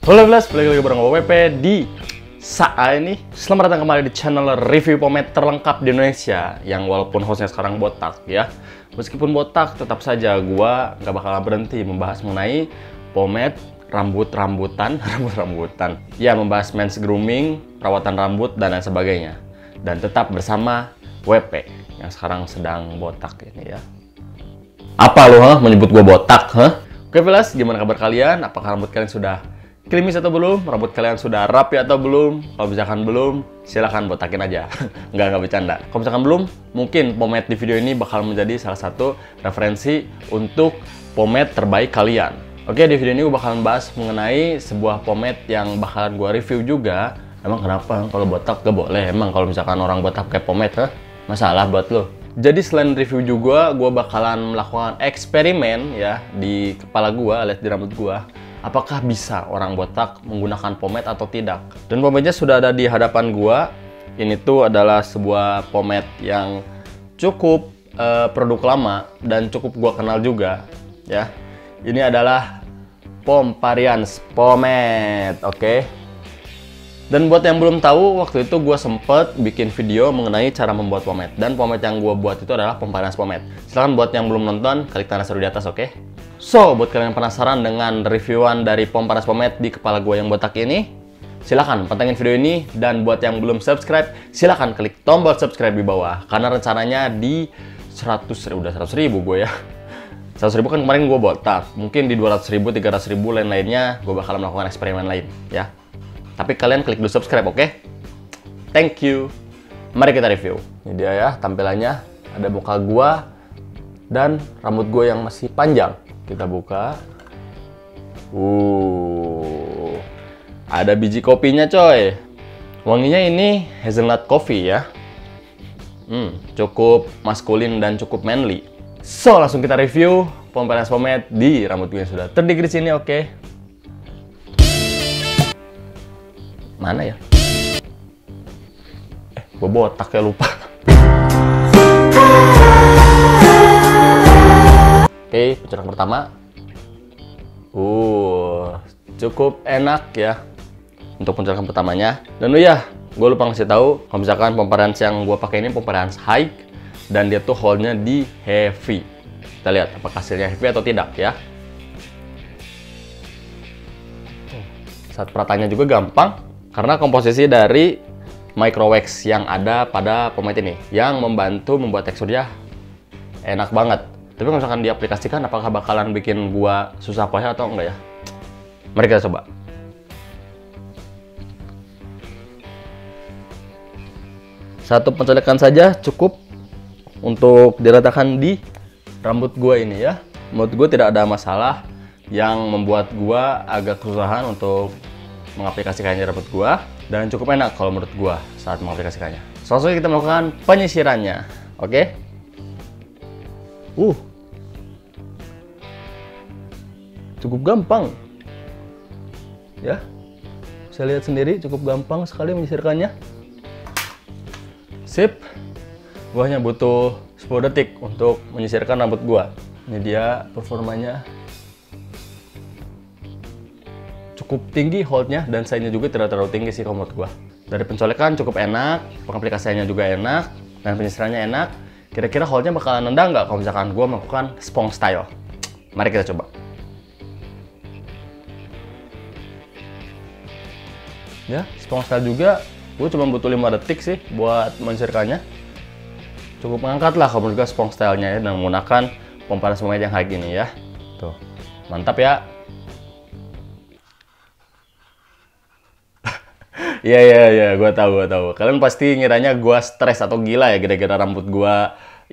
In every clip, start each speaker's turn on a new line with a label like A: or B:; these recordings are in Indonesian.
A: Halo guys, balik lagi bareng WP di saat ini. Selamat datang kembali di channel review pomade terlengkap di Indonesia. Yang walaupun hostnya sekarang botak ya, meskipun botak tetap saja gua nggak bakal berhenti membahas mengenai pomade rambut-rambutan ya, membahas men's grooming, perawatan rambut dan lain sebagainya. Dan tetap bersama WP yang sekarang sedang botak ini ya. Apa lo menyebut gua botak, Oke Velas, gimana kabar kalian? Apakah rambut kalian sudah klimis atau belum? Rambut kalian sudah rapi atau belum? Kalau misalkan belum, silahkan botakin aja. nggak bercanda. Kalau misalkan belum, mungkin pomade di video ini bakal menjadi salah satu referensi untuk pomade terbaik kalian. Oke, di video ini gue bakalan bahas mengenai sebuah pomade yang bakalan gue review juga. Emang kenapa kalau botak gak boleh? Emang kalau misalkan orang botak pakai pomade, masalah buat lo? Jadi selain review juga, gue bakalan melakukan eksperimen ya di kepala gue alias di rambut gue. Apakah bisa orang botak menggunakan pomade atau tidak? Dan pomade-nya sudah ada di hadapan gua. Ini tuh adalah sebuah pomade yang cukup produk lama dan cukup gua kenal juga, ya. Ini adalah Pomparians Pomade, oke. Dan buat yang belum tahu, waktu itu gua sempet bikin video mengenai cara membuat pomade. Dan pomade yang gua buat itu adalah Pomparians Pomade. Silahkan buat yang belum nonton, klik tanda seru di atas, oke? So, buat kalian yang penasaran dengan reviewan dari Pomparians Pomade di kepala gue yang botak ini, silahkan pantengin video ini. Dan buat yang belum subscribe, silahkan klik tombol subscribe di bawah. Karena rencananya di 100 ribu gue ya. 100 ribu kan kemarin gue botak. Mungkin di 200 ribu, 300 ribu, lain-lainnya gue bakal melakukan eksperimen lain ya. Tapi kalian klik dulu subscribe, oke? Thank you. Mari kita review. Ini dia ya tampilannya. Ada muka gue dan rambut gue yang masih panjang. Kita buka. Ada biji kopinya coy. Wanginya ini hazelnut coffee ya. Cukup maskulin dan cukup manly. So, langsung kita review Pomparians Pomade di rambut gue yang sudah terdiri di sini, oke. Mana ya? Gue botak ya, lupa. Oke, pencerahan pertama. Cukup enak ya untuk pencerahan pertamanya. Dan ya, gue lupa ngasih tahu kalau misalkan Pomparians yang gue pakai ini Pomparians High dan dia tuh hold-nya di heavy. Kita lihat apakah hasilnya heavy atau tidak ya. Saat peratannya juga gampang karena komposisi dari micro wax yang ada pada pomade ini yang membantu membuat teksturnya enak banget. Tapi kalau misalkan diaplikasikan, apakah bakalan bikin gua susah payah atau enggak ya? Mari kita coba. Satu pencolekan saja cukup untuk diratakan di rambut gua ini ya. Menurut gua tidak ada masalah yang membuat gua agak kesusahan untuk mengaplikasikannya di rambut gua. Dan cukup enak kalau menurut gua saat mengaplikasikannya. Langsung kita melakukan penyisirannya, oke? Cukup gampang ya, saya lihat sendiri cukup gampang sekali menyisirkannya. Sip, gua hanya butuh 10 detik untuk menyisirkan rambut gua. Ini dia performanya, cukup tinggi holdnya dan size-nya juga tidak terlalu tinggi sih kalau menurut gua. Dari pencolekan cukup enak, pengaplikasiannya juga enak, dan penyisirannya enak. Kira-kira holdnya bakalan nendang nggak kalau misalkan gua melakukan spong style? Mari kita coba. Ya, spong style juga, gue cuma butuh 5 detik sih buat menyisirkannya. Cukup mengangkat lah kalau menurut gue spong stylenya ya, dan menggunakan Pomparians Pomade yang kayak gini ya. Tuh, mantap ya. Iya, gue tahu. Kalian pasti ngiranya gue stres atau gila ya gara-gara rambut gue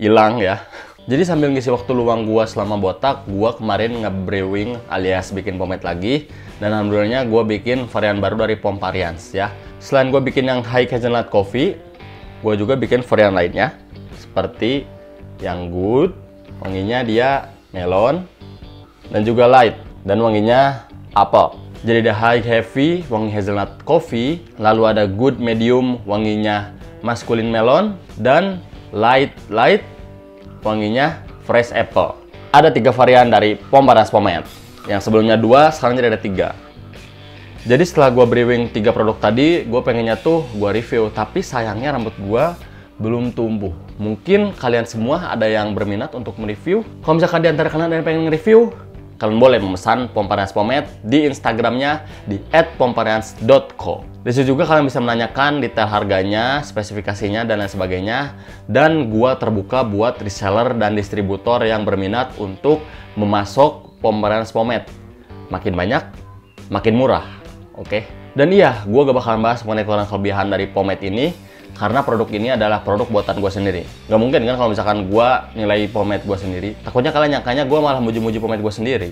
A: hilang ya. Jadi sambil ngisi waktu luang gua selama botak, gua kemarin nge-brewing alias bikin pomade lagi. Dan alhamdulillahnya gua bikin varian baru dari Pomparians ya. Selain gua bikin yang high hazelnut coffee, gua juga bikin varian lainnya. Seperti yang good, wanginya dia melon. Dan juga light, dan wanginya apple. Jadi ada high heavy, wangi hazelnut coffee. Lalu ada good medium, wanginya masculine melon. Dan light, wanginya fresh apple. Ada 3 varian dari Pomparians Pomade. Yang sebelumnya 2, sekarang jadi ada 3. Jadi setelah gue briefing 3 produk tadi, gue pengennya tuh gue review. Tapi sayangnya rambut gue belum tumbuh. Mungkin kalian semua ada yang berminat untuk mereview. Kalau misalkan di antara kalian ada yang pengen nge-review, kalian boleh memesan Pompareans Pomade di Instagramnya di @pompareans.co. Di situ juga kalian bisa menanyakan detail harganya, spesifikasinya, dan lain sebagainya. Dan gua terbuka buat reseller dan distributor yang berminat untuk memasok Pompareans Pomade. Makin banyak, makin murah. Oke? Dan iya, gua gak bakalan bahas mengenai kelebihan dari pomade ini, karena produk ini adalah produk buatan gue sendiri. Gak mungkin kan kalau misalkan gue nilai pomade gue sendiri. Takutnya kalian nyangkanya gue malah muji-muji pomade gue sendiri.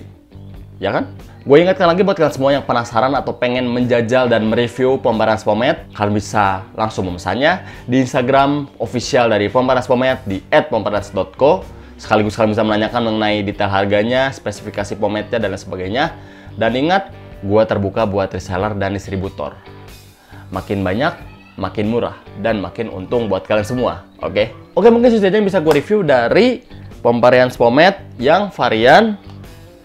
A: Ya kan? Gue ingatkan lagi buat kalian semua yang penasaran atau pengen menjajal dan mereview Pompareans Pomade, kalian bisa langsung memesannya di Instagram official dari Pompareans Pomade di @pompareans.co. Sekaligus kalian bisa menanyakan mengenai detail harganya, spesifikasi pomade-nya, dan lain sebagainya. Dan ingat, gue terbuka buat reseller dan distributor. Makin banyak, makin murah, dan makin untung buat kalian semua. Oke, mungkin segitu aja yang bisa gue review dari Pompareans Pomade yang varian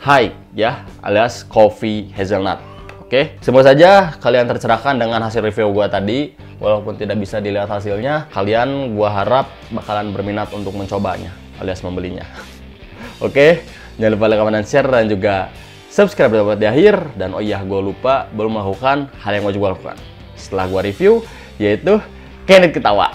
A: high, ya, alias coffee hazelnut. Oke, semoga saja kalian tercerahkan dengan hasil review gue tadi. Walaupun tidak bisa dilihat hasilnya, kalian gue harap bakalan berminat untuk mencobanya, alias membelinya. Oke, jangan lupa like, comment, dan share, dan juga subscribe buat di akhir. Dan oh iya, gue lupa belum melakukan hal yang wajib gue lakukan setelah gue review, yaitu Kenneth ketawa.